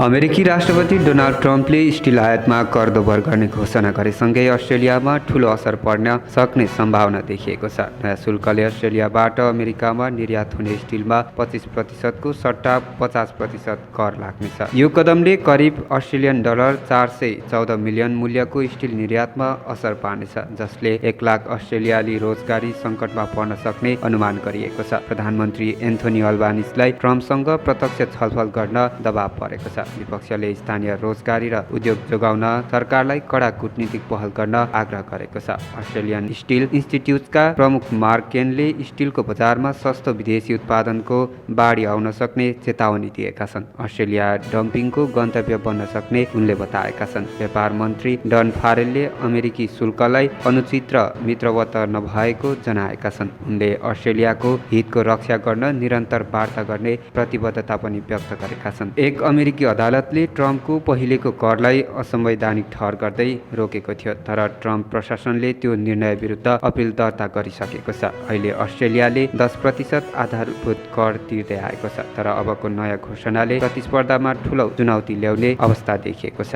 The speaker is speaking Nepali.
अमेरिकी राष्ट्रपति डोनाल्ड ट्रम्पले स्टिल आयातमा कर दोब्बर गर्ने घोषणा गरेसँगै अस्ट्रेलियामा ठूलो असर पर्न सक्ने सम्भावना देखिएको छ। नयाँ शुल्कले अस्ट्रेलियाबाट अमेरिकामा निर्यात हुने स्टिलमा 25% सट्टा 50% कर लाग्नेछ। यो कदमले करिब अस्ट्रेलियन डलर 414 मिलियन मूल्यको स्टिल निर्यातमा असर पार्नेछ, जसले 1 लाख अस्ट्रेलियाली रोजगारी सङ्कटमा पर्न सक्ने अनुमान गरिएको छ। प्रधानमन्त्री एन्थोनी अल्बानिजलाई ट्रम्पसँग प्रत्यक्ष छलफल गर्न दबाव परेको छ। विपक्षले स्थानीय रोजगारी र उद्योग जोगाउन सरकारलाई कडा कूटनीतिक पहल गर्न आग्रह गरेको छ। अस्ट्रेलियन स्टिल इन्स्टिट्युटका प्रमुख मार्क केनले स्टिलको बजारमा सस्तो विदेशी उत्पादनको बाढी आउन सक्ने चेतावनी दिएका छन्। अस्ट्रेलिया डम्पिङको गन्तव्य बन्न सक्ने उनले बताएका छन्। व्यापार मन्त्री डन फारेलले अमेरिकी शुल्कलाई अनुचित र मित्रवत नभएको जनाएका छन्। उनले अस्ट्रेलियाको हितको रक्षा गर्न निरन्तर वार्ता गर्ने प्रतिबद्धता पनि व्यक्त गरेका छन्। एक अमेरिकी अदालतले ट्रम्पको पहिलेको करलाई असंवैधानिक ठहर गर्दै रोकेको थियो, तर ट्रम्प प्रशासनले त्यो निर्णय विरुद्ध अपिल दर्ता गरिसकेको छ। अहिले अस्ट्रेलियाले 10% आधारभूत कर तिर्दै आएको छ, तर अबको नयाँ घोषणाले प्रतिस्पर्धामा ठूलो चुनौती ल्याउने अवस्था देखिएको छ।